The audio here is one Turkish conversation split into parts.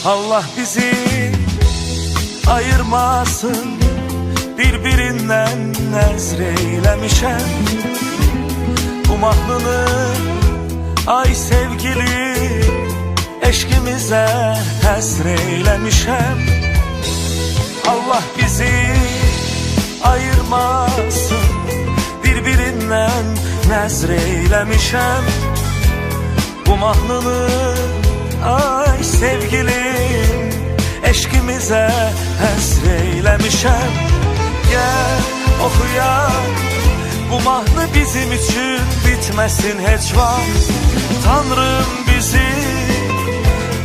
Allah bizi ayırmasın, birbirinden nezreylemişem. Bu mahnını ay sevgili eşkimize həsreylemişem. Allah bizi ayırmasın, birbirinden nezreylemişem. Bu mahnını ay sevgilim eşkimize həsreylemişem. Gel oxuyaq, bu mahnı bizim için bitmesin heç vaxt. Tanrım bizi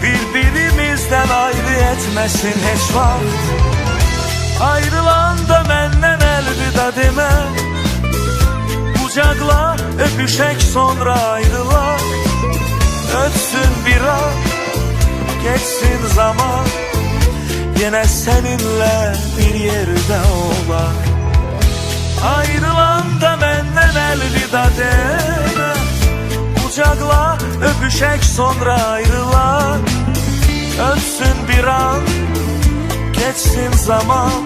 birbirimizden ayrı etmesin heç vaxt. Ayrılanda məndən əlvida demə, kucaqla öpüşək sonra ayrılaq. Ötsün bir an, geçsin zaman, yine seninle bir yerde olaq. Ayrılanda məndən əlvida demə, kucaqla öpüşək sonra ayrılaq. Ötsün bir an, geçsin zaman,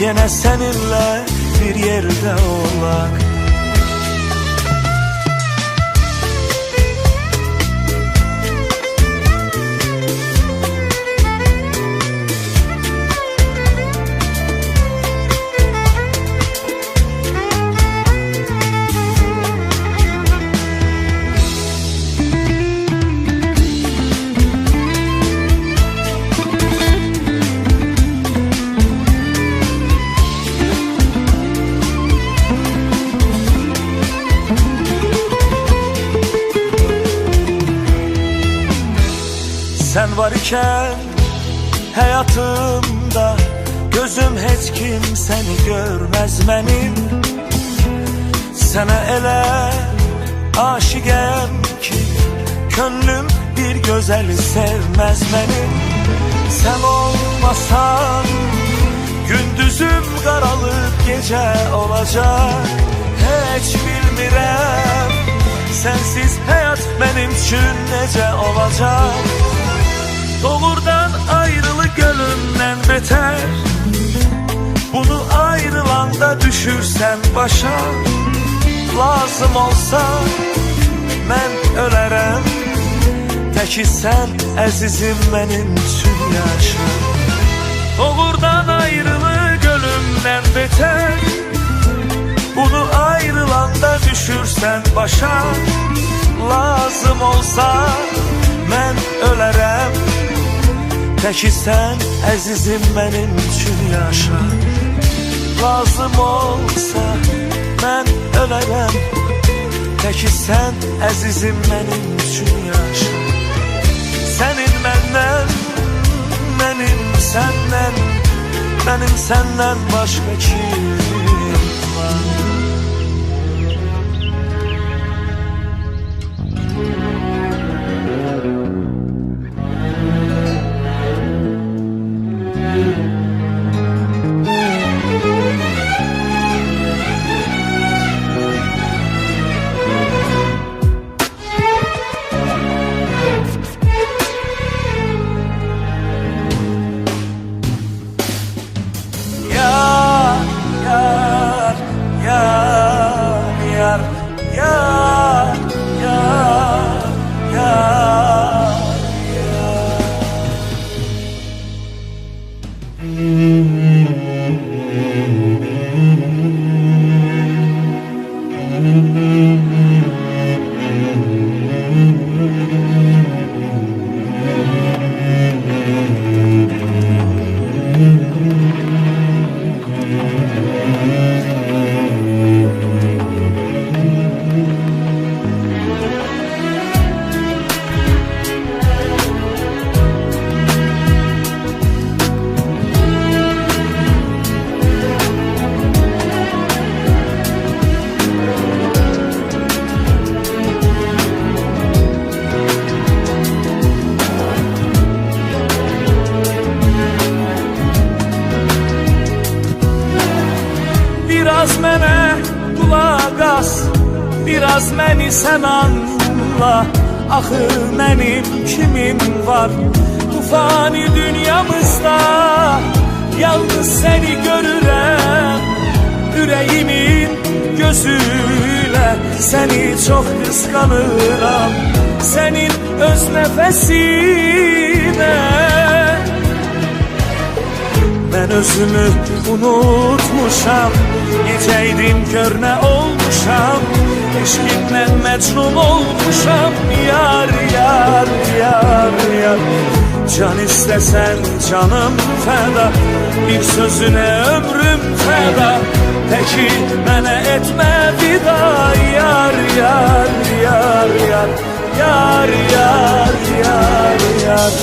yine seninle bir yerde olaq. Sen var iken hayatımda, gözüm heç kimsəni görməz mənim. Sənə elə aşiqəm ki, könlüm bir gözəli sevməz mənim. Sən olmasan gündüzüm qaralıb gecə olacaq. Heç bilmirəm sensiz həyat mənim üçün necə olacaq. Doğurdan ayrılı gölümden beter, bunu ayrılanda düşürsen başa. Lazım olsa mən ölərəm, təki sən əzizim mənim üçün yaşa. Doğurdan ayrılı gölümden beter, bunu ayrılanda düşürsen başa. Lazım olsa mən ölərəm, təki sən əzizim mənim üçün yaşa. Lazım olsa mən ölərəm, təki sən əzizim mənim üçün yaşa. Sənin məndən, mənim səndən, mənim səndən başqa kim var? Biraz mənə qulaq as, biraz məni sən anla. Axı mənim kimim var? Bu fani dünyamızda yalnız seni görürəm. Yüreğimin gözüyle seni çok kıskanıram. Senin öz nefesine ben özümü unutmuşam. Geceydim kör ne olmuşam, eşkinle mecnun olmuşam. Yar yar yar yar, can istesen canım feda, bir sözüne ömrüm feda. Peki mənə etmə vida. Yar yar yar yar, yar yar yar yar.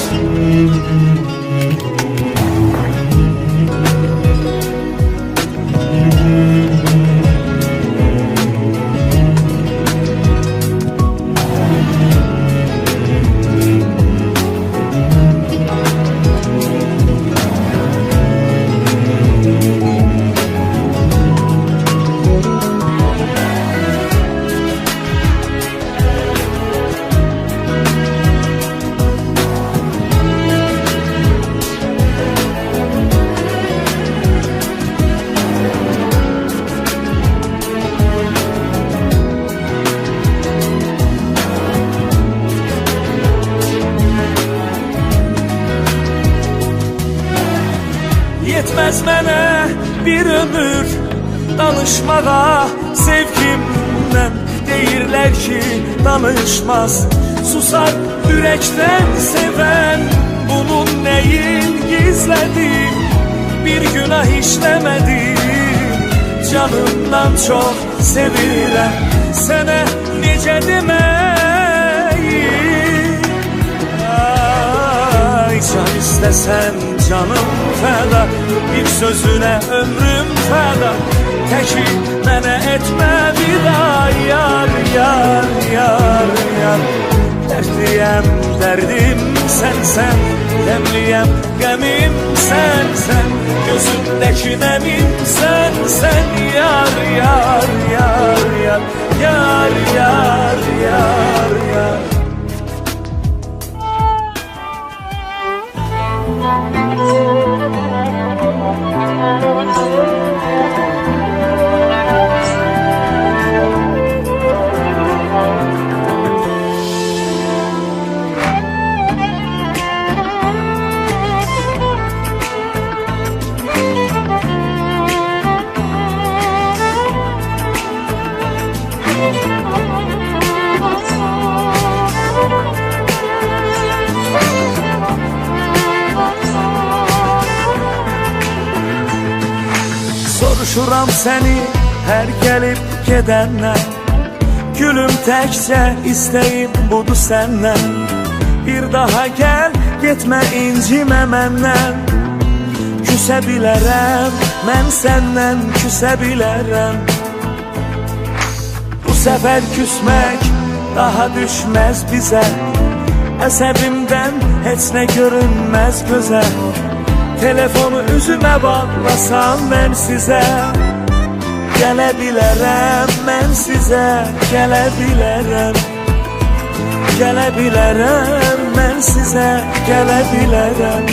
Yetməz mənə bir ömür danışmağa sevgimdən. Deyirlər ki danışmaz, susar ürəkdən sevən. Bunun neyin gizlədim, bir günah işləmədim. Canımdan çox sevirəm, sənə necə deməyim. Ay, can istəsən canım feda, bir sözüne ömrüm feda. Teki mənə etmə vida. Yar yar yar yar, dertliyem derdim sensen, demliyem gemim sensen, gözümdeki nemim sensen. Yar yar yar yar, yar yar yar yar. Soruşuram seni her gelip gedenden, gülüm tekçe isteğim budur senden. Bir daha gel getme incime menden, küse bilərəm mən səndən, küse bilərəm. Bu sefer küsmek daha düşmez bize, əsəbimdən heç nə görünmez göze. Telefonu üzüme bağlasam ben size, gelebilirim ben size, gelebilirim. Gelebilirim ben size, gelebilirim.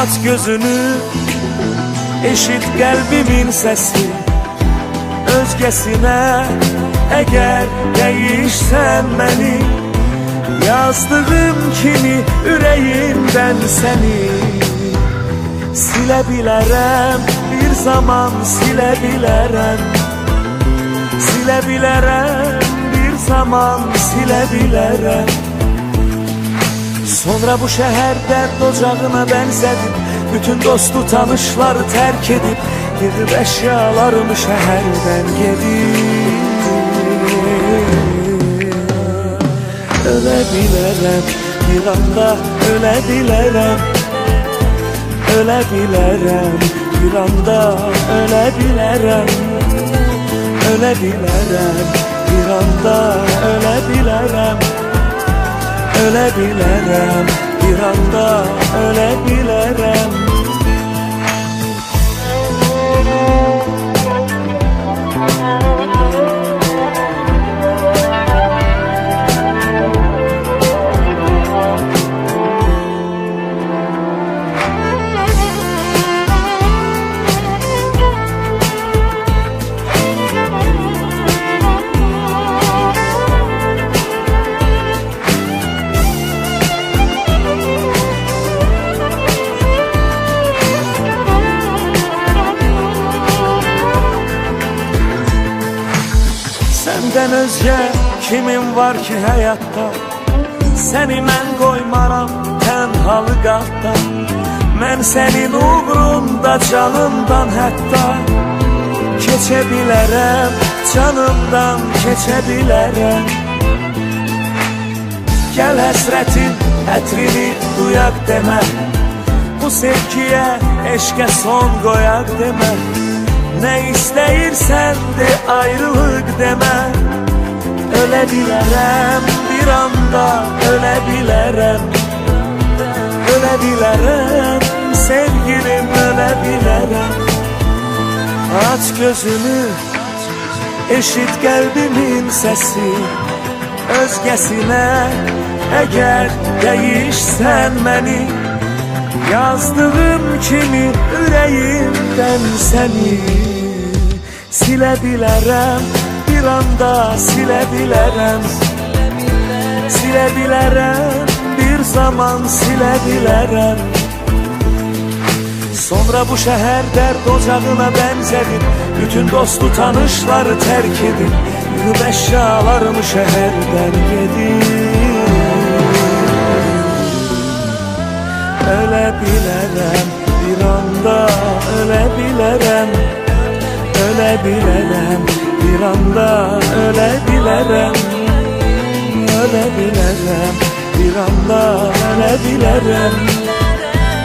Aç gözünü, eşit kalbimin sesi, özgesine eğer değişsen beni, yazdığım kimi yüreğimden seni silebilirim, bir zaman silebilirim. Silebilirim, bir zaman silebilirim. Sonra bu şehir dert ocağına benzedim, bütün dostu tanışları terk edip, gidip eşyalarımı şehirden gedip. Ölebilirim, bir anda ölebilirim. Ölebilirim, bir anda ölebilirim. Ölebilirim, bir anda ölebilirim. Ölebilirim, bir anda ölebilirim. Səndən özgə kimin var ki həyatda? Səni mən qoymaram tənhalı qatda. Mən sənin uğrunda canımdan hətta keçə bilərəm, canımdan keçə bilərəm. Gəl həsrətin ətrini duyaq demə, bu sevgiyə, eşqə son qoyaq demə. Nə istəyirsən de, ayrılıq demə. Ölə bilərəm bir anda, ölə bilərəm. Ölə bilərəm sevgilim, ölə bilərəm. Aç gözünü, eşit qəlbimin səsi. Özgəsinə əgər dəyişsən məni, yazdığım kimi ürəyimdən səni silə bilərəm, bir anda silə bilərəm. Silə bilərəm, bir zaman silə bilərəm. Sonra bu şəhər dərd ocağına bənzədir, bütün dostu tanışları tərk edib, yığıb əşyalarımı şəhərdən gedib. Ölə bilərəm, bir anda ölə bilərəm. Ölə bilərəm, bir anda ölə bilərəm. Ölə bilərəm, bir anda ölə bilərəm.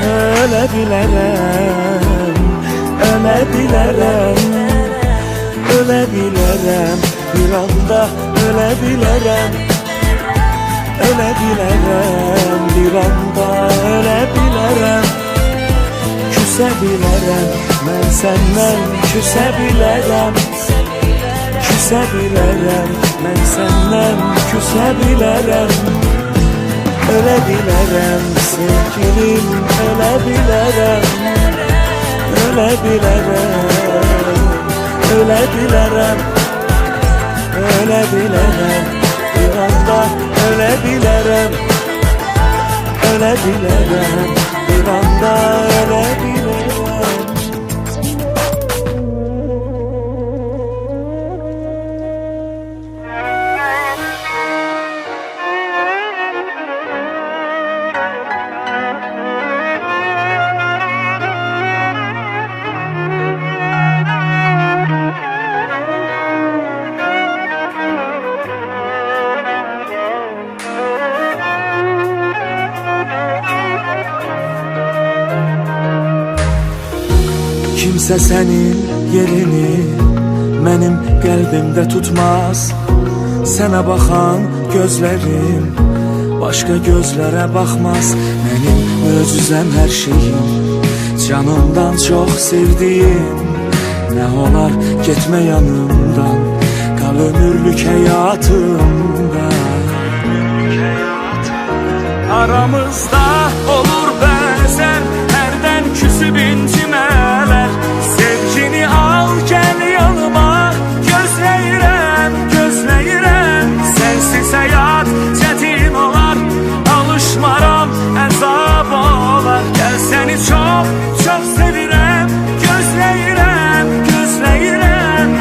Ölə bilərəm, ölə bilərəm. Ölə bilərəm, bir anda ölə bilərəm. Ölə bilərəm, bir anda ölə bilərəm. Küsə bilərəm, mən səndən küsə bilərəm. Küsə bilərəm, mən səndən küsə bilərəm. Ölə bilərəm, sevgilim, ölə bilərəm. Ölə bilərəm, ölə bilərəm. Ölə bilərəm, bir anda ölə bilərəm. Ölə bilərəm, bir anda ölə bilərəm. Kimsə sənin yerini mənim qəlbimdə tutmaz. Sənə baxan gözlərim başqa gözlərə baxmaz. Mənim möcüzəm, hər şeyim, canımdan çox sevdiyim. Nə olar getmə yanımdan, qal ömürlük həyatımda. Aramızda olur bəzən hərdən küsüb incimələr. Sevgini al gəl yanıma, gözləyirəm, gözləyirəm. Sənsiz həyat çətin olar, alışmaram, əzab olar. Gəl səni çox, çox sevirəm, gözləyirəm, gözləyirəm.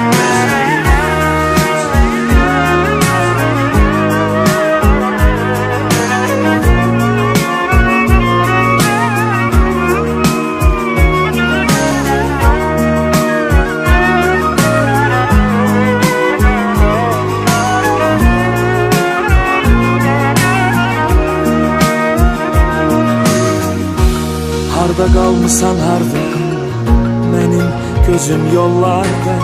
Harda qalmısan, harda mənim gözüm yollarda.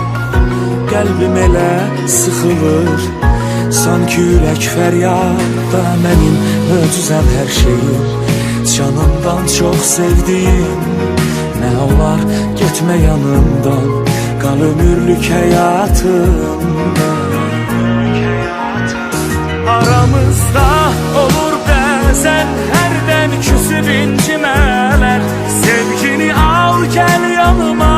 Qəlbim elə sıxılır, sanki ürək fəryadda. Mənim möcüzəm, hər şeyim, canımdan çox sevdiyim. Nə olar getmə yanımdan, qal ömürlük həyatımda. Aramızda olur bəzən hərdən küsüb incimələr. Sevgini al gəl yanıma,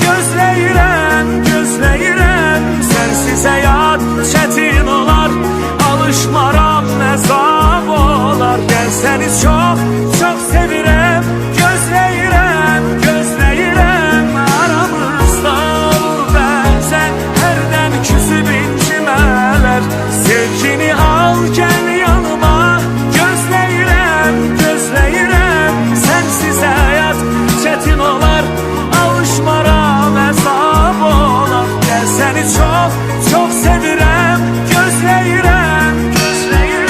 gözləyirəm, gözləyirəm. Sənsiz həyat çətin olar, alışmaram, əzab olar. Gəl səni çox, çox sevirəm, gözləyirəm, gözləyirəm. Aramızda olur bəzən hərdən küsüb gel yanıma, gözləyirəm, gözləyirəm. Sensiz hayat çetin olar, alışmaram, hesab olar. Gel seni çok çok sevirəm, gözləyirəm, gözləyirəm.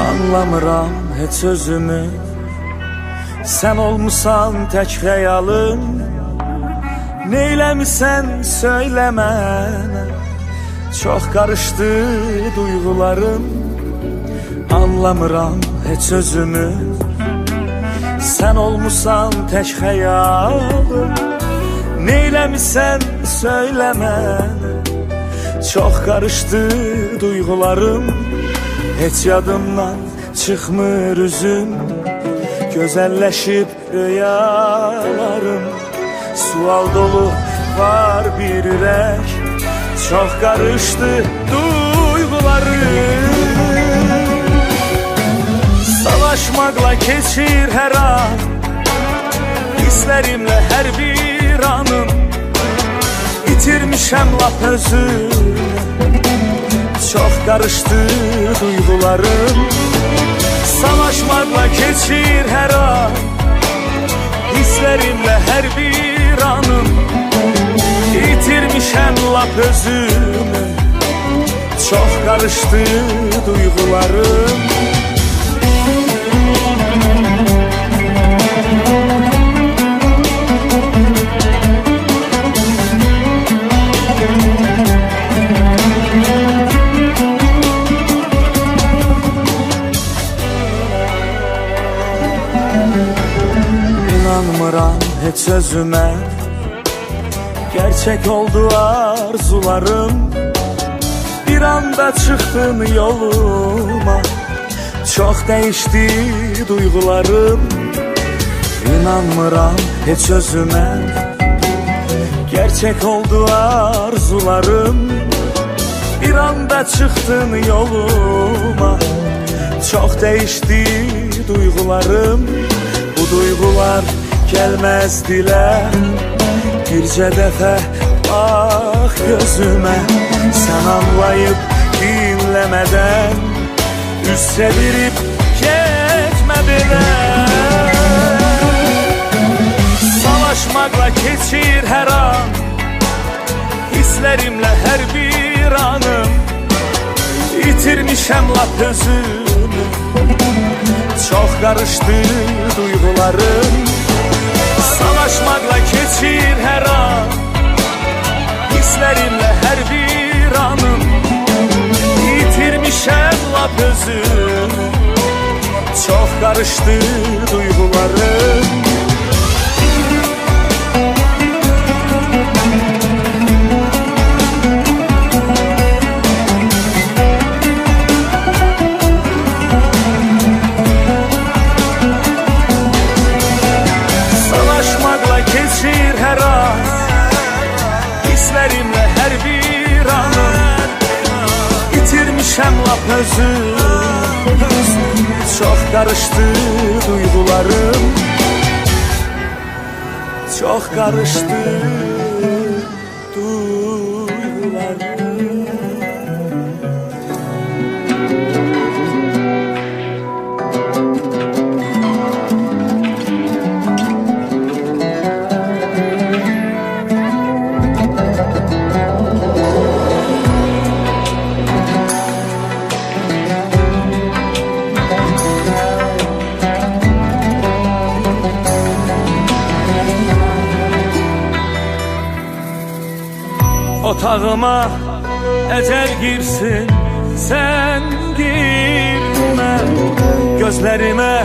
Anlamıram heç özümü, sen olmusan tek xəyalım. Neyləmisən söylə mənə, çox qarışdı duyğularım. Anlamıram heç özümü, sen olmusan tek xəyalım. Neyləmisən söylə mənə, çox qarışdı duyğularım. Heç yadımdan çıxmır üzüm, gözəlləşib rüyalarım. Sual dolu var bir ürək, çox qarışdı duyğularım. Savaşmaqla keçir hər an, hisslərimlə hər bir anım. İtirmişəm lap özüm, çok karıştı duygularım. Savaşmakla geçir her an, hislerimle her bir anım. Yitirmişem lap özümü, çok karıştı duygularım. İnanmıram heç özümə, gerçek oldu arzularım. Bir anda çıktın yoluma, çok değişti duygularım. İnanmıram heç özümə, gerçek oldu arzularım. Bir anda çıktın yoluma, çok değişti duygularım. Bu duygular gelmez dile, bircə dəfə bax gözümə. Sen anlayıp dinlemeden, üz çevirip getmə belə. Savaşmakla keçir her an, hislerimle her bir anım. Yitirmişəm lap özümü, çok karıştı duygularım. Savaşmakla geçir her an, hislerimle her bir anım. Yitirmişəm lap özümü, çok karıştı duygularım. Geçir her an, hislerimle her bir anım. Yitirmişəm lap özüm, çok karıştı duygularım. Çok karıştı duygularım. Otağıma ecel girsin, sen girme. Gözlerime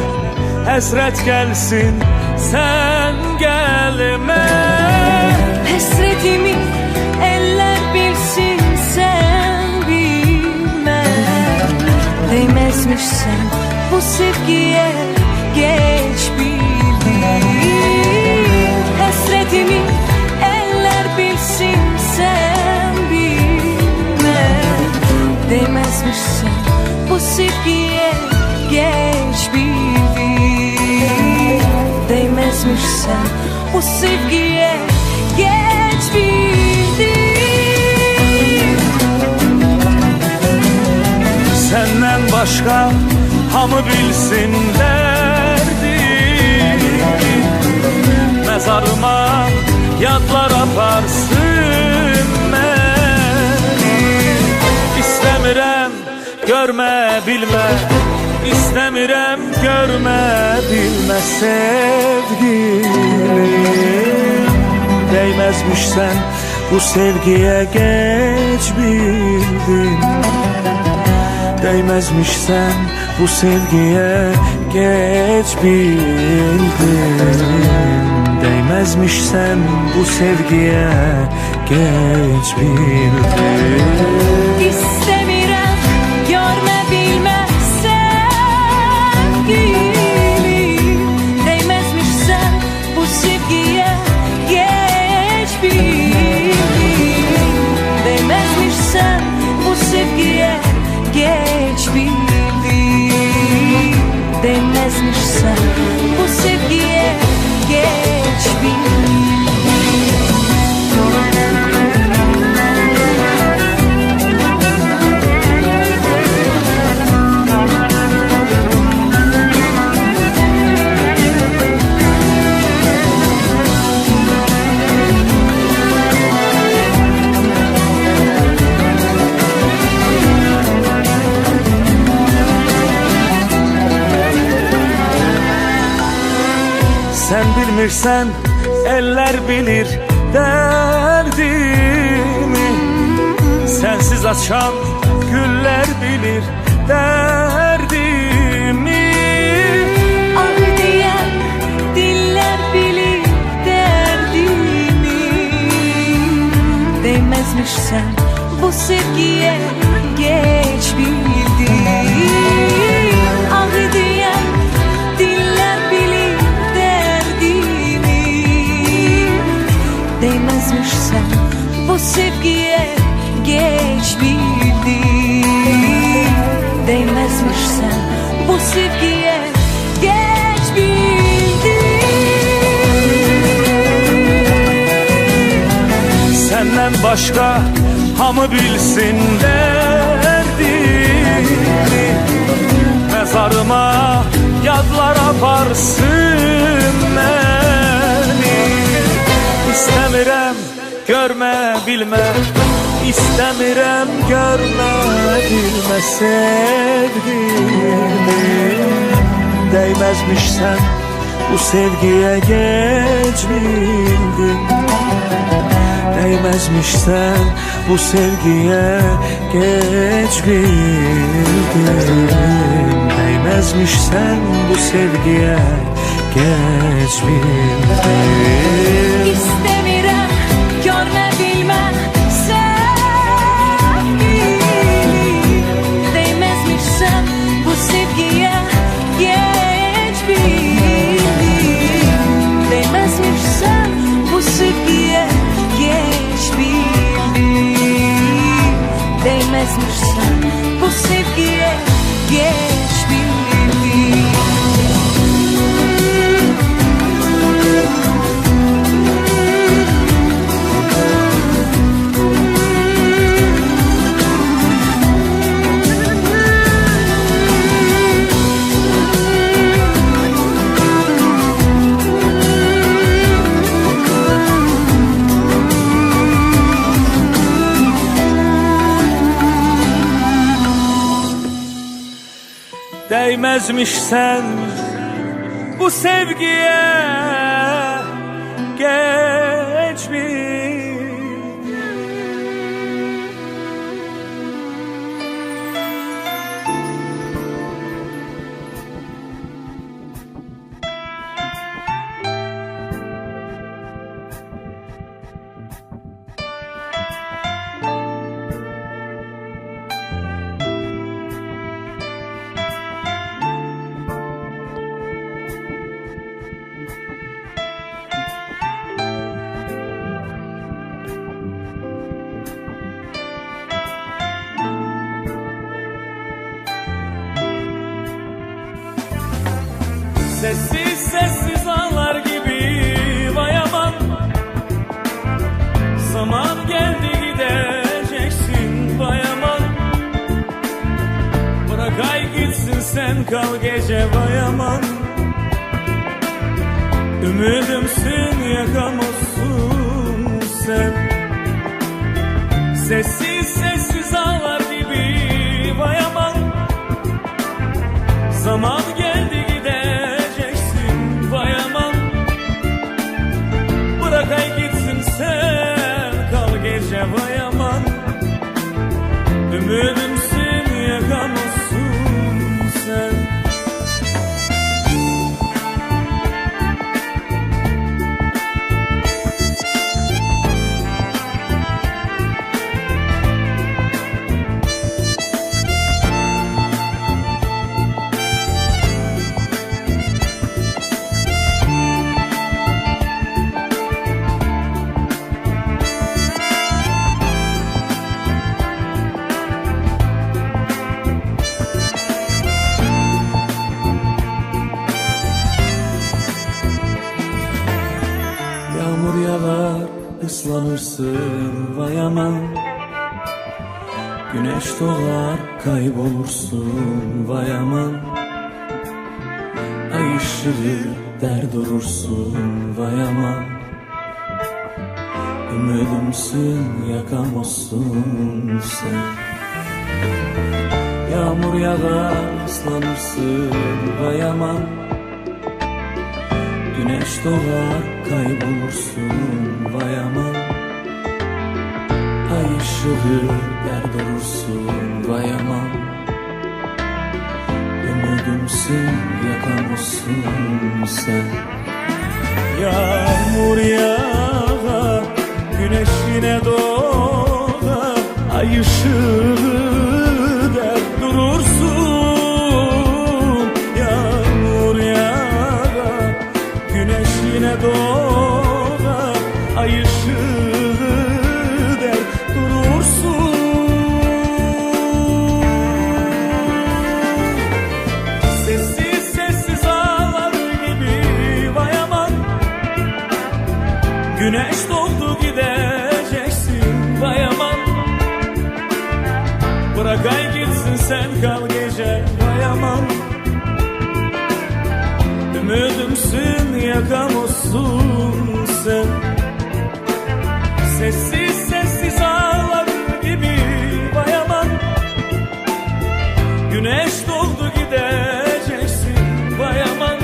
hasret gelsin, sen gelme. Hasretimi eller bilsin, sen bilme. Değmezmiş sen bu sevgiye, geç bildin. Hasretimi eller bilsin, sen bilme. Değmezmiş sen bu sevgiye, geç bildin. Değmezmiş sen bu sevgiye, geç bildin. Senden başka hamı bilsin derdi. Mezarıma yadlar aparsın beni. İstemirem görme bilme, İstemirem görme bilme sevgilim. Değmezmiş sen bu sevgiye, geç bildin. Değmezmiş sen bu sevgiye, geç bildin. Değmezmiş sen bu sevgiye, geç bildin. İstemirem görme bilme sevgilim. Değmezmiş sen bu sevgiye, geç bildin. Değmezmiş sen bu sevgiye, geç bildin. Değmezmiş sen bu sevgiye, geç bildin. Sen bilmirsen eller bilir derdimi. Sensiz açan güller bilir derdimi. Ah diyen diller bilir derdimi. Değmezmiş sen bu sevgiye, geç bildin. Ah diyen diller bilir derdimi. Değmezmiş sen bu sevgiye, geç bildin. Değmezmiş sen bu sevgiye, geç bildin. Senden başka hamı bilsin derdimi. Mezarıma yadlar aparsın beni. İstemirem görme bilme, İstemirem görme bilme sevgilim. Değmezmiş sen bu sevgiye, geç bildin. Değmezmiş sen bu sevgiye, geç bildin. Değmezmiş sen bu sevgiye, geç bildin. İstemirem görme bilmem sevgilim. Değmezmiş sen bu sevgiye, geç bildin. Değmezmiş sen bu sevgiye, geç bildin. Değmezmiş sen bu sevgiye, geç bildin. Değmezmiş sen bu sevgiye, geç bildin. Sessiz sessiz ağlar gibi vay aman. Zaman geldi gideceksin vay aman. Bırak ay gitsin sen kal gece vay aman. Ümidimsin yakamazsın sen. Sessiz sessiz ağlar gibi vay aman. Zaman geldi gideceksin vay aman. Bırak ay gitsin sen kal gece vay aman. Ümidimsin yakamazsın sen. Yağmur yağar, ıslanırsın vay aman. Güneş doğar, kaybolursun vay aman. Ay ışığı der durursun vay aman. Ümidimsin yakamazsın sen. Yağmur yağar, ıslanırsın vay aman. Güneş doğar, kaybolursun vay aman. Ay ışığı der durursun vay aman. Ümidimsin yakamazsın sen. Yağmur yağar, güneş yine doğar. Ay ışığı der durursun. Yağmur yağar, güneş yine doğar. Ay ışığı der durursun. Sessiz sessiz ağlar gibi vay aman. Güneş doğdu gideceksin vay aman. Bırak ay gitsin sen kal gece vay aman. Ümidimsin yakamazsın sen. Sessiz sessiz ağlar gibi vay aman. Güneş doğdu gideceksin vay aman.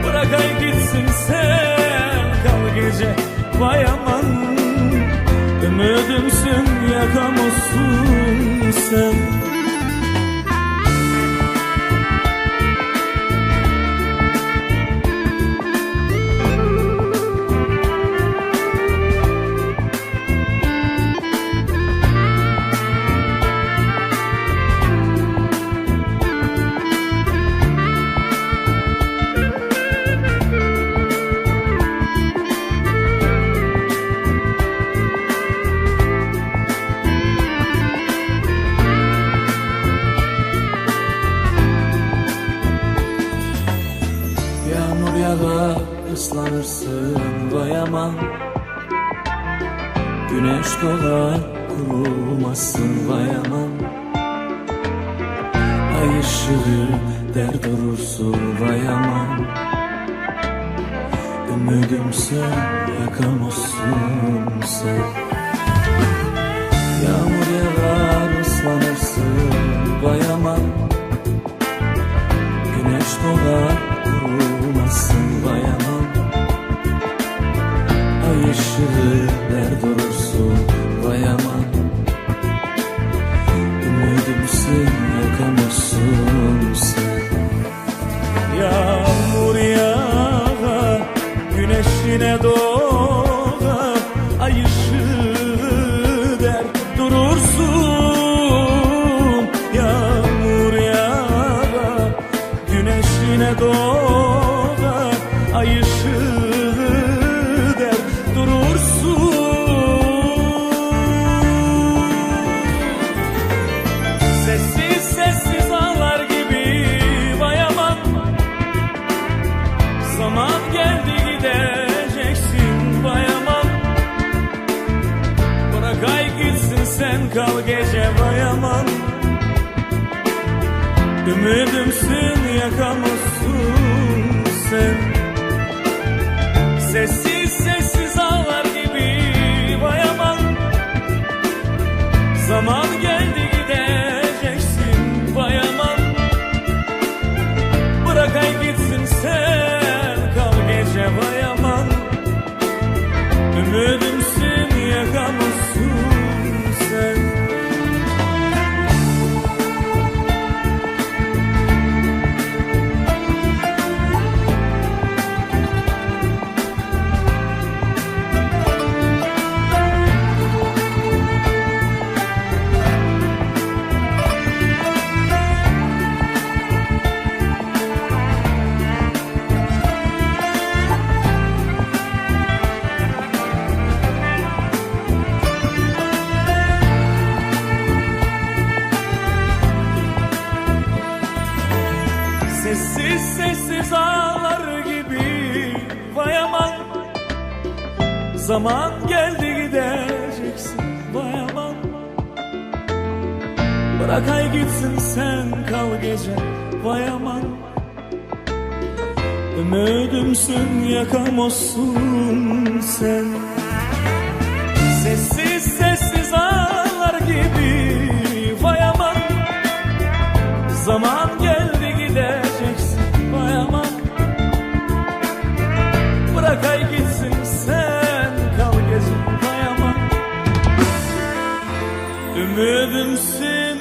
Bırak ay gitsin sen kal gece vay aman. Ümidimsin yakamazsın sen. Yağmur yağar, ıslanırsın vay aman. Güneş doğar, kurumazsın vay aman. Ay ışığı der durursun vay aman. Ümidimsin yakamazsın sen. Yağmur yağar, ıslanırsın vay aman. Güneş doğar, kurumazsın vay aman. Ay ışığı der durursun vay aman. Ümidimsin yakamazsın sen. Yağmur yağar, güneş yine doğar. Ay ışığı der durursun. Yağmur yağar, güneş yine doğar. Ay ışığı der durursun. Sessiz sessiz ağlar gibi vay aman. Ümidimsin, yakamazsın sen. Sessiz sessiz ağlar gibi vay aman. Zaman geldi gideceksin vay aman. Bırak ay gitsin sen, kal gece vay aman. Ümidimsin, yakamazsın sen. Sessiz sessiz ağlar gibi vay aman. Zaman geldi gideceksin vay aman. Bırak ay gitsin sen, kal gece vay aman. Ümidimsin, yakamazsın sen. Sessiz sessiz ağlar gibi vay aman. Zaman geldi gideceksin vay aman. Bırak ay gitsin sen, kal gece vay aman. Ümidimsin,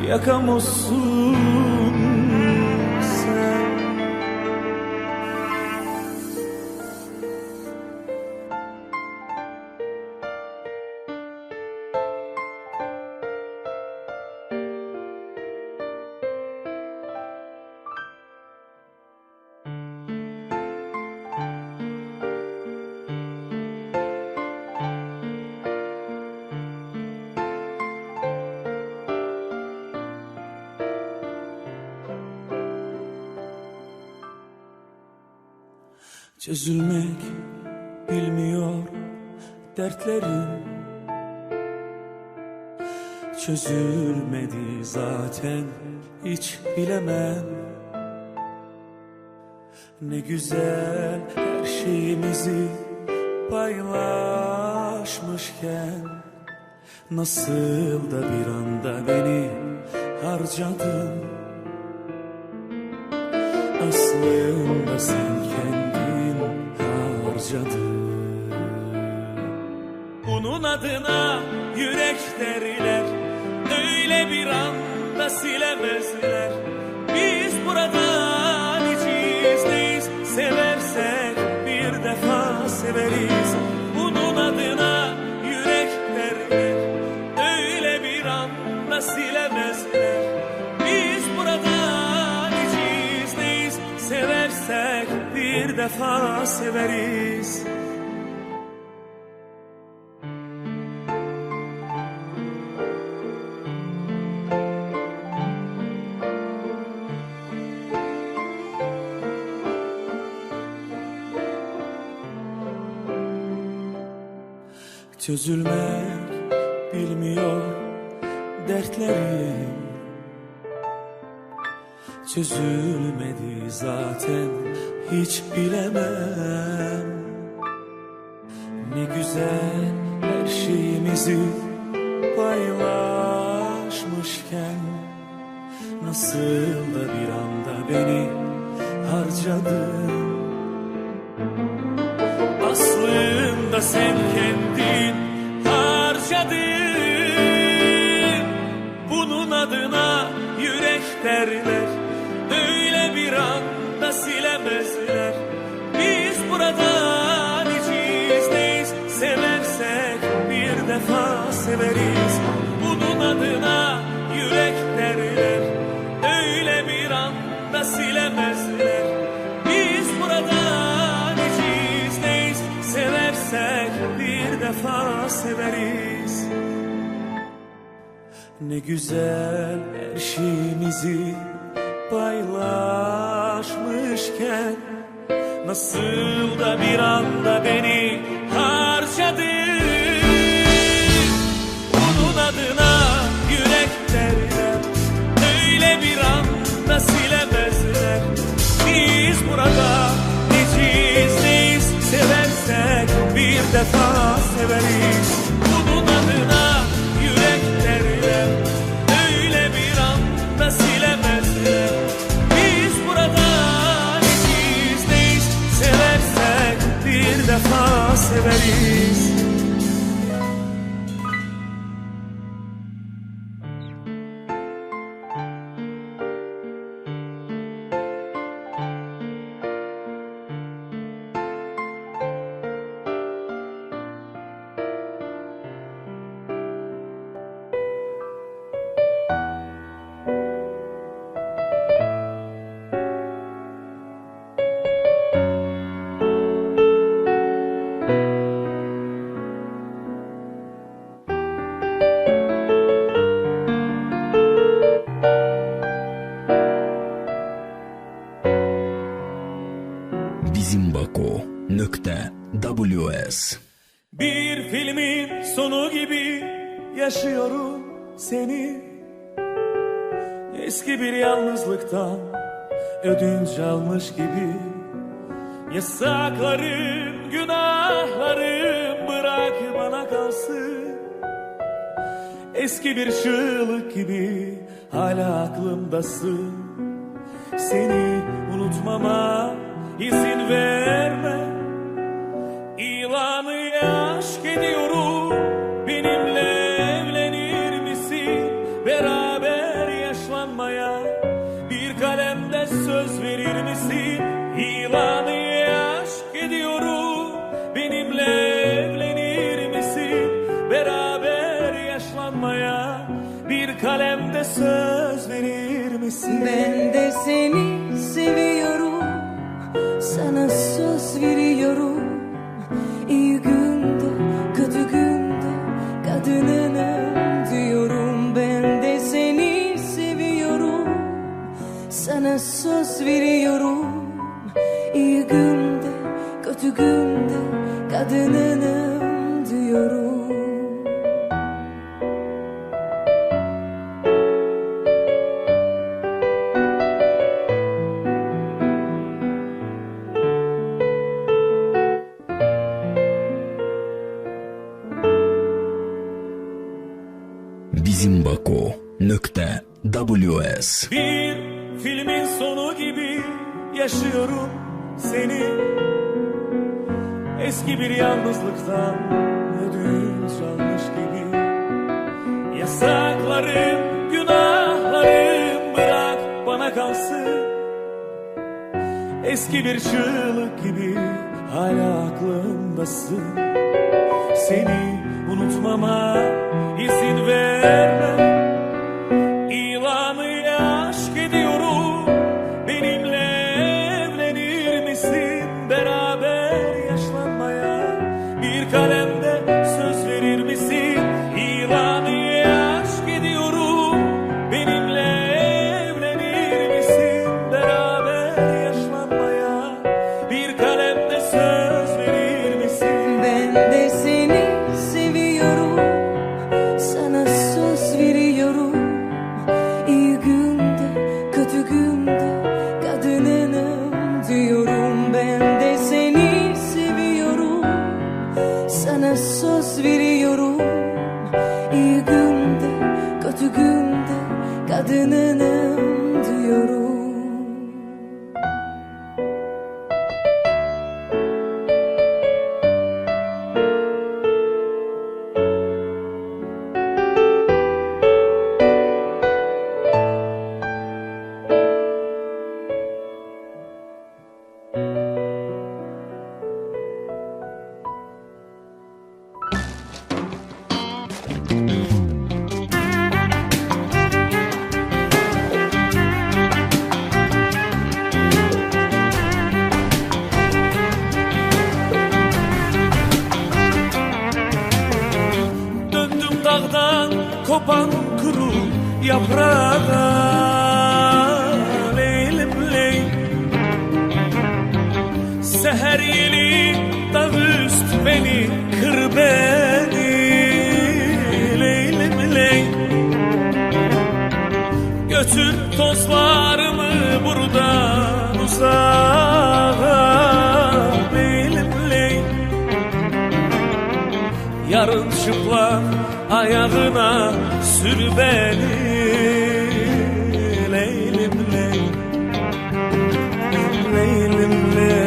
yakamazsın sen. Çözülmek bilmiyor dertlerim. Çözülmedi zaten, hiç bilemem. Ne güzel her şeyimizi paylaşmışken, nasıl da bir anda beni harcadın. Aslında sen kendin harcadın. Bunun adına yürek derler, öyle bir anda silemezler. Biz buradan hiç izdeyiz, seversek bir defa severiz. Bunun adına yürek derler, öyle bir anda silemezler. Biz buradan hiç izdeyiz, seversek bir defa severiz. Çözülmek bilmiyor dertlerim. Çözülmedi zaten, hiç bilemem. Ne güzel her şeyimizi paylaşmışken, nasıl da bir anda beni harcadın. Aslında sen kendin harcadın. Bunun adına yürek derler, öyle bir anda silemezler. Biz buradan hiç izdeyiz, seversek bir defa severiz. Bunun adına yürek derler, öyle bir anda silemezler. Biz buradan hiç izdeyiz, seversek bir defa severiz. Ne güzel her şeyimizi paylaşmışken, nasıl da bir anda beni harcadın. Bunun adına yürek derler, öyle bir anda silemezler. Biz burada neciz neyiz, seversek bir defa severiz. Bunun adına yüreklerle öyle bir anda silemezler. Biz burada neciz neyiz, seversek bir defa severiz. Bizimbako.ws. Bir filmin sonu gibi yaşıyorum seni. Eski bir yalnızlıktan ödünç almış gibi. Yasaklarım, günahlarım bırak bana kalsın. Eski bir çığlık gibi hala aklımdasın. Seni unutmama izin verme. İlanı aşk ediyorum, benimle evlenir misin? Beraber yaşlanmaya bir kalemde söz verir misin? İlanı aşk ediyorum, benimle evlenir misin? Beraber yaşlanmaya bir kalemde söz verir misin? Ben de seni seviyorum, sana söz veriyorum. İyi günde, kötü günde kadınınım diyorum. Ben de seni seviyorum, sana söz veriyorum. İyi günde, kötü günde kadınınım diyorum. Bizimbako.ws. Bir filmin sonu gibi yaşıyorum seni. Eski bir yalnızlıktan ödünç almış gibi. Yasaklarım, günahlarım bırak bana kalsın. Eski bir çığlık gibi hala aklımdasın. Seni unutmama izin verme. İlanı aşk ediyorum, benimle evlenir misin? Beraber yaşlanmaya bir kalemde söz verir misin? İlanı aşk ediyorum, benimle evlenir misin? Beraber yaşlanmaya bir kalemde söz verir misin? Ben de seni seviyorum, sana söz veriyorum. İyi günde, kötü günde kadınınım diyorum. Ben de seni seviyorum, sana söz veriyorum. İyi günde, kötü günde kadınınım diyorum. Döndüm dağdan kopan kuru yaprağa. Leylim ley, seher yeli dağ üst beni, kır beni. Leylim ley, götür tozlarımı vur uzağa Leylim ley. Yarın çıplak ayağına sür beni Leylim ley. Leylim ley,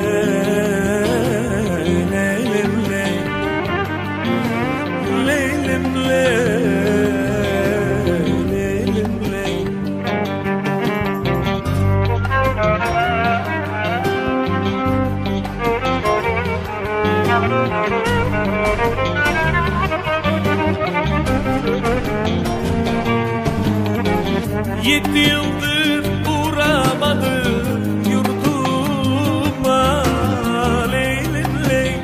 leylim ley, leylim ley, leylim ley. Yedi yıldır uğramadım yurduma Leylim ley.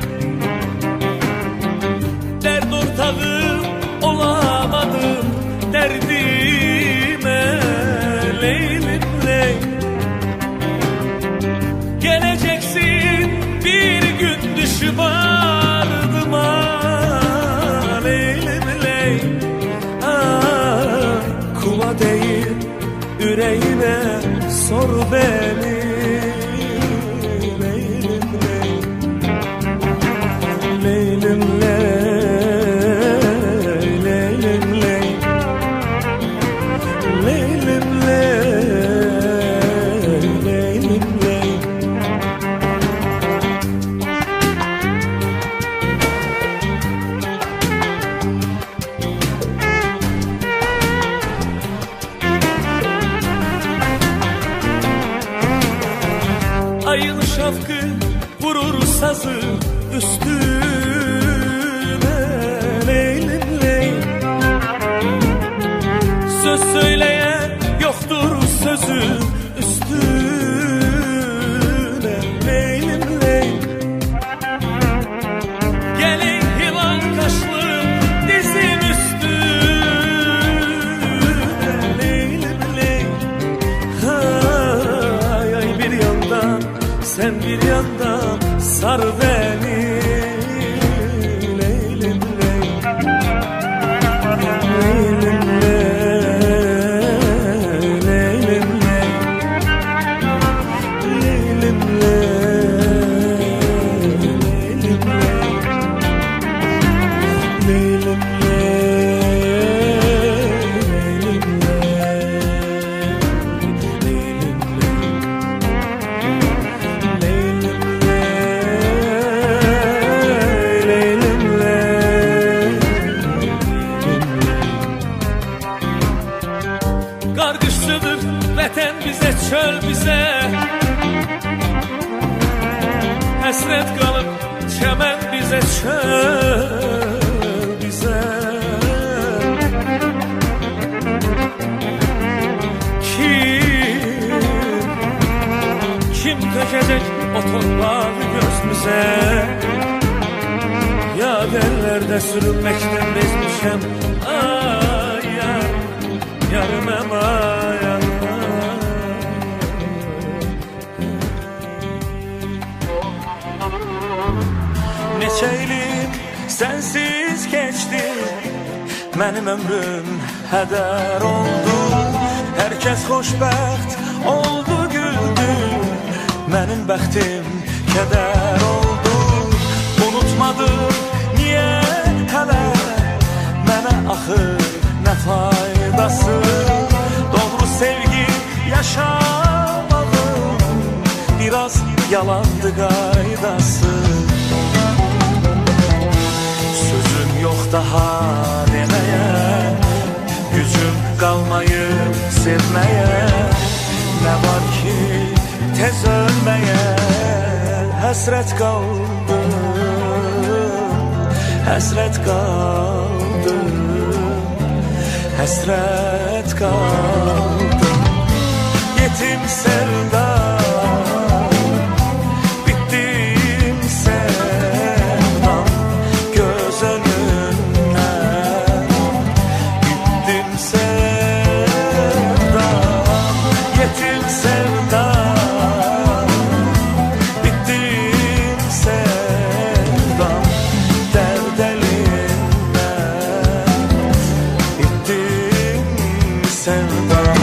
Dert ortağı olamadım derdime Leylim ley. Geleceksin bir gün düşüp ardıma Leylim ley. Kula değil yüreğine sor beni Leylim ley. Leylim ley, leylim ley, leylim ley, leylim ley. Ayın şafkı vurur sazı üstüne Leylim ley. Söz söyleyen yoktur sözü üstüne Leylim ley. Gelin hilal kaşlı dizim üstüne Leylim ley. Ay ay bir yandan sen bir yandan sar beni Leylim ley. Leylim ley, leylim ley, leylim ley, leylim ley, leylim Kardeşlidir vətən bize çöl bize Həsrət qalıb çəmən bize çöl bize Kim tökəcək o torpağı gözümüze Yad ellerde sürünməkdən bezmişəm Ay yar, yarım əmayam Neçə ilim sensiz keçdi Mənim ömrüm hədər oldu Herkes xoşbəxt oldu güldü Mənim bəxtim kədər oldu Unutmadım niyə hələ Mənə axır nə faydası Doğru sevgi yaşamağım Biraz yalandı qaydası Sözüm yok daha demeye Gücüm kalmayıp sevmeye Ne var ki tez ölmeye Həsrət qaldım Həsrət qaldım Həsrət qaldım Yetim sevdam Bittim sevdam Göz önünden Gittim sevdam Yetim sevdam Bittim sevdam Derd elinden Bittim sevdam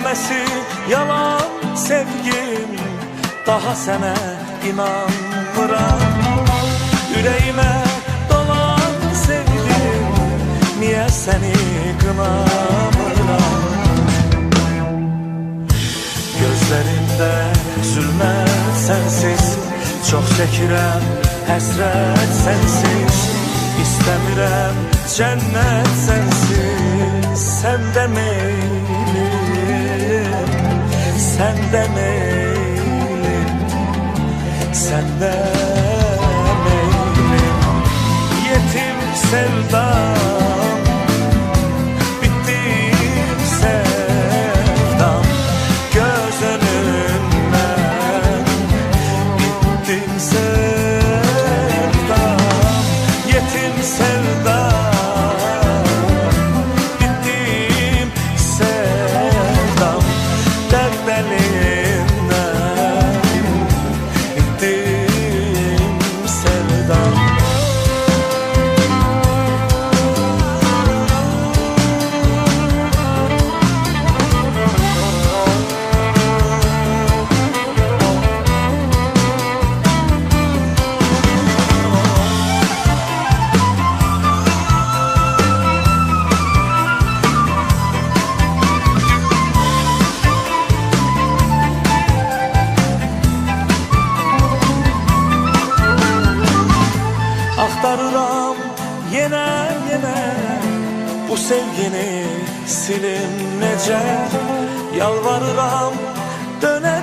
deməsi yalan sevgim, daha sənə inanmıram. Ürəyimə dolan sevdim, niyə səni qınamıram? Gözlərində zülmət sənsiz, çox çəkirəm həsrət sənsiz. İstəmirəm cənnət sənsiz, səndə meylim, səndə meylim, səndə meylim. Yetim sevdam, bittim sevdam, göz önümdən bittim sevdam. Yetim sevdam, bittim sevdam, dərdəlindən bittim sevdam. Axtarıram yenə bu sevgini silin necə. Yalvarıram dönə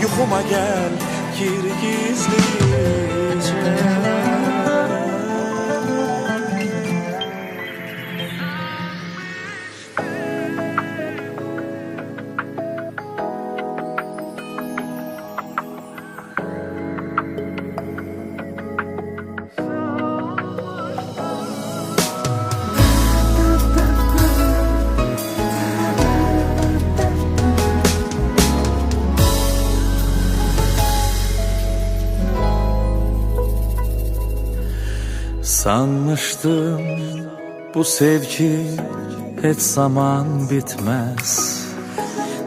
yuxuma gəl gir gizlicə. Sanmışdım bu sevgi hiç zaman bitmez.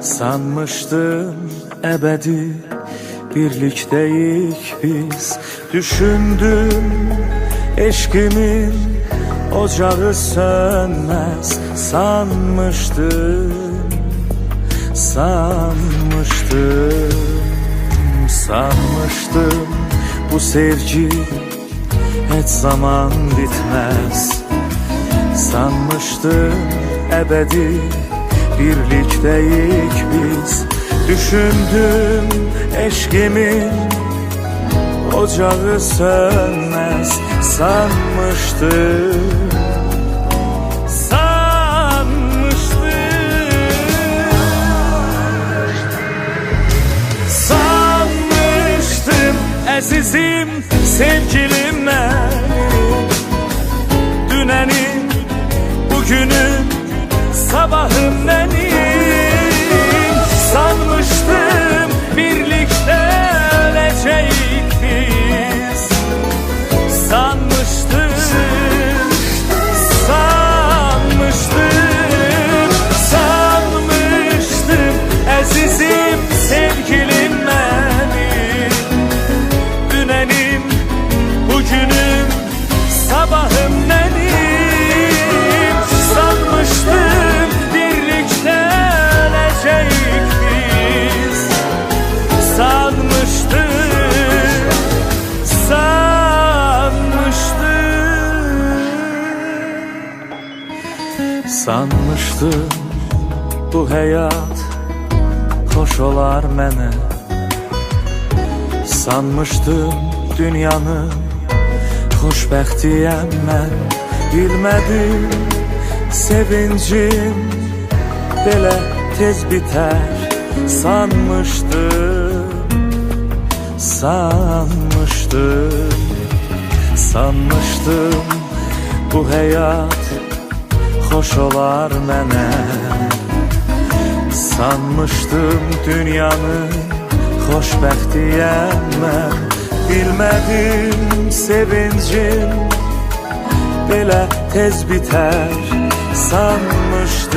Sanmışdım ebedi birlikteyik biz. Düşündüm eşkimin ocağı sönmez. Sanmıştım bu sevgi hiç zaman bitmez. Sanmıştım ebedi birlikteyik biz. Düşündüm eşkimin ocağı sönmez. Sanmıştım əzizim, sevgilim mənim. Dünənim, bugünüm, sabahım mənim. Sanmışdım birlikdə öləcəyik biz. Sanmışdım əzizim, sevgilim mənim. Dünənim, bugünüm, sabahım mənim. Sanmışdım birlikdə öləcəyik biz. Sanmışdım bu həyat xoş olar mənə. Sanmışdım dünyanın xoşbəxtiyəm mən. Bilmədim sevincim belə tez bitər. Sanmışdım bu həyat xoş olar mənə. Sanmışdım dünyanın xoşbəxtiyəm mən. Bilmədim sevincim belə tez bitər. Sanmışdım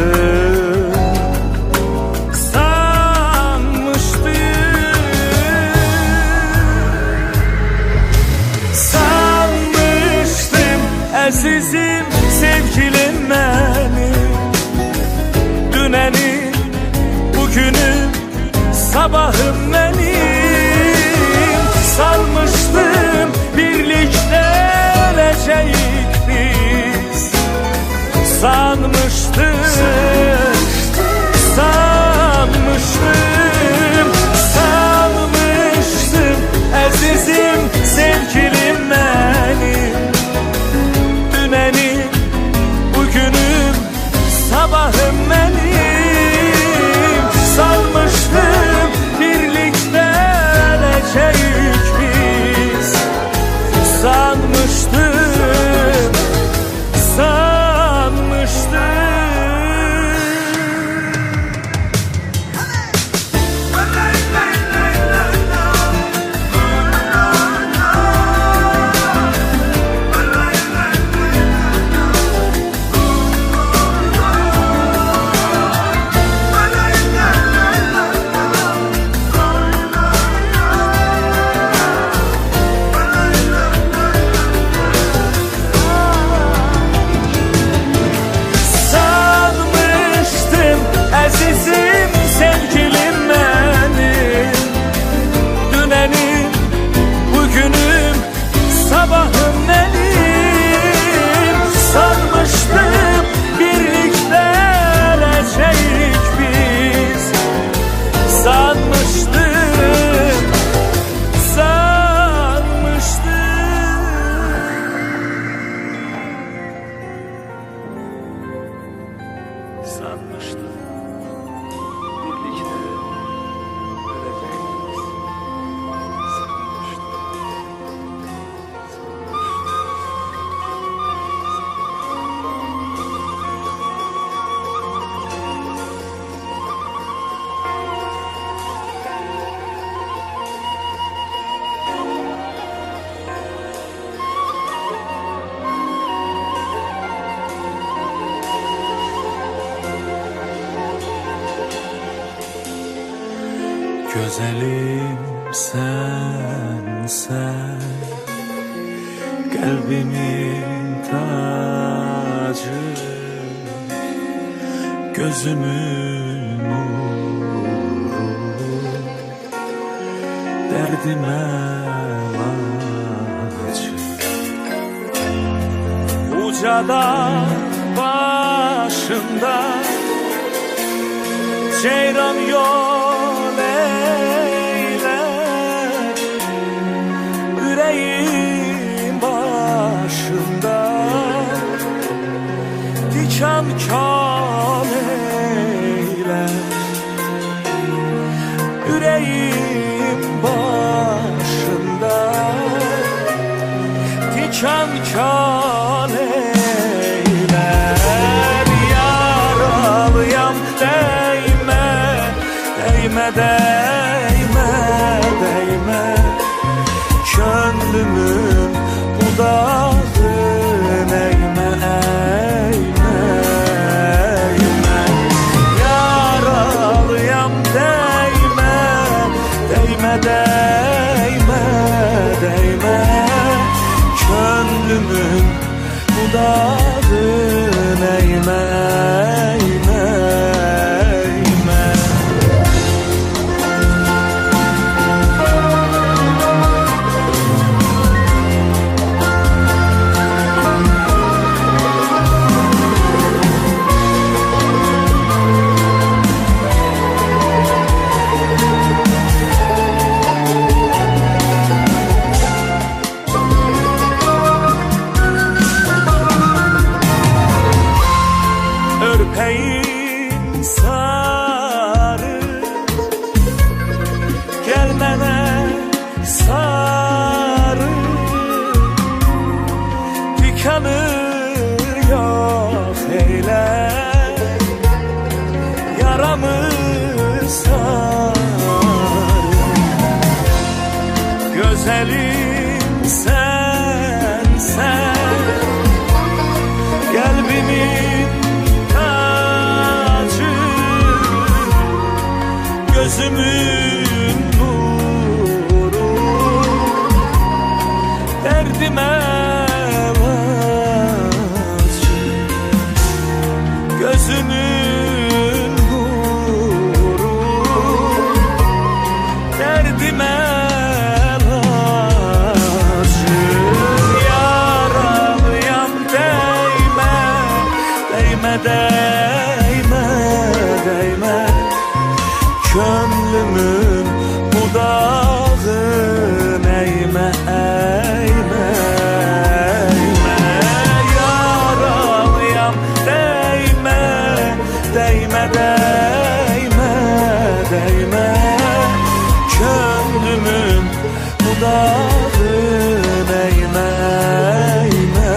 sabahım benim. Sanmıştım birlikte öleceğiz biz. Sanmıştım azizim sevgilim benim. Dünenim, bugünüm, sabahım benim. Sanmıştım birlikte öleceğiz biz. Sanmıştım. Azizim sevgilim benim. Dünenim, bugünüm, sabahım benim. Sanmıştım birlikte öleceğiz biz. Sanmıştım. Güzelim sen, kalbimin tacı, gözümün nuru, derdime acı. Ucada başımda ceyran yol eyler, yüreğim başımda diken kal eyler. Yüreğim başımda diken kal eyler. Yaralıyam değme, değme, değme, değme. Könlümün budağın eğme, eğme, eğme. Yaralıyam değme, değme, değme, değme. Könlümün budağın eğme, eğme, eğme. Örpeğin sarı, gel mənə sarı. Dikanır yox eylə, yaramı sarı. Gözəlim sen, kalbimin gözümün nuru, derdime acı. Gözümün nuru, Könlümün budağın eğme, eğme, eğme. Yaralıyam değme, değme, değme, değme. Könlümün budağın eğme, eğme, eğme.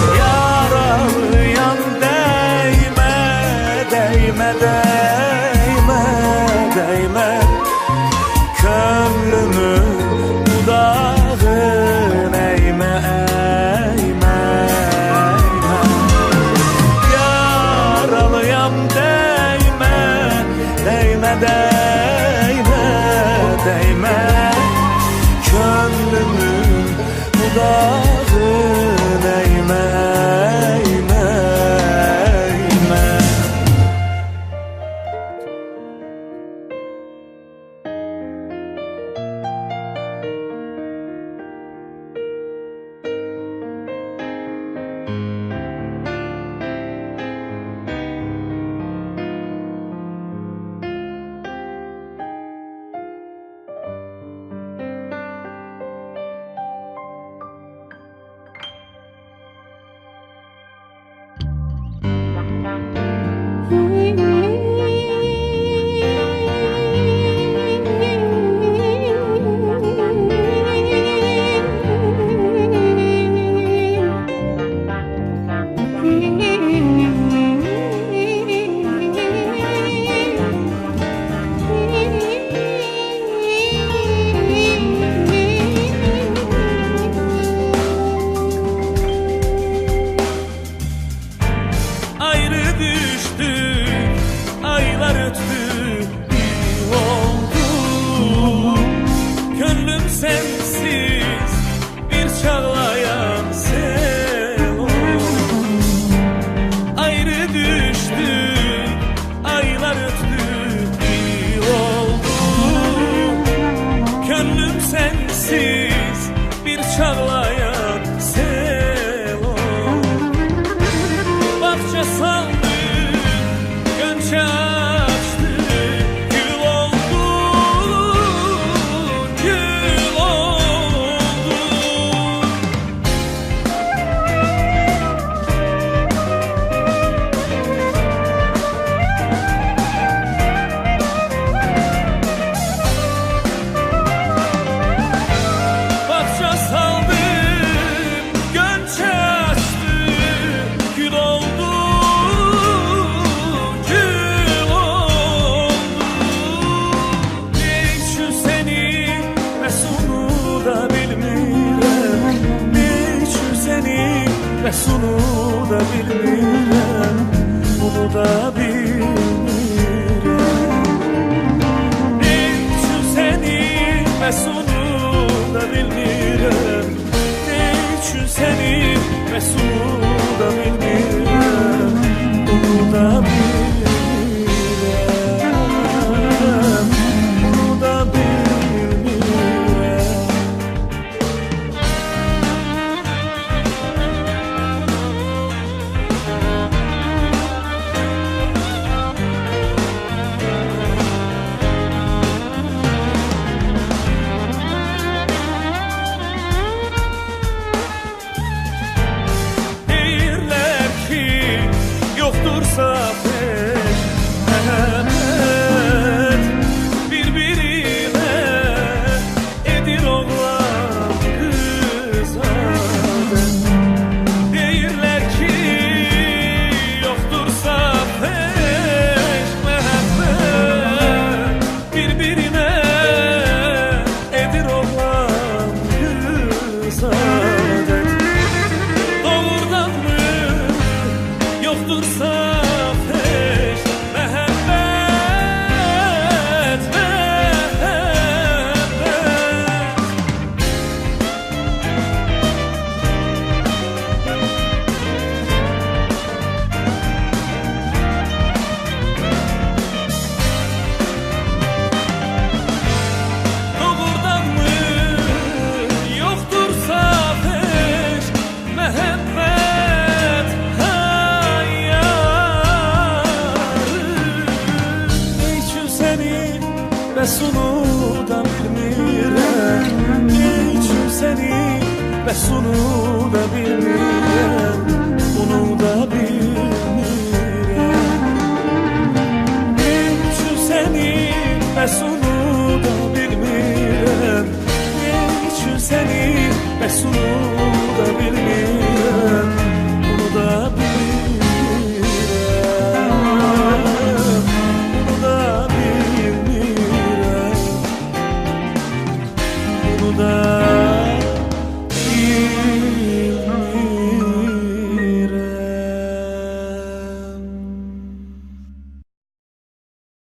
Yaralıyam değme, değme, değme, değme. Könlümün budağın eğme, eğme, eğme. Yaralıyam değme, değme, değme, değme. Könlümün budağın eğme, eğme, eğme. Ayrı düştük, aylar öttü, bir oldu. Gönlüm sensiz bir çağlayan sel oldu. Ayrı düştük, aylar öttü, bir oldu. Gönlüm sensiz bir çağlayan sel oldu. Bahçe saldı, gönçe açtı, gül oldu, gül oldu. Bahçe saldım, gönçe açtı, gül oldu, gül oldu. Niçin senin mesunu da bilmirəm, niçin senin mesunu da bilmirəm, bunu da bilmirəm. Niçin senin mesunu da bilmirəm, niçin senin mesunu da bilmirəm, bunu da bilmirəm, bunu da bilmirəm. Bəs onu da bilmirəm, bunu da bilmirəm. Üçün səni, bəs onu da bilmirəm. Üçün səni, bəs onu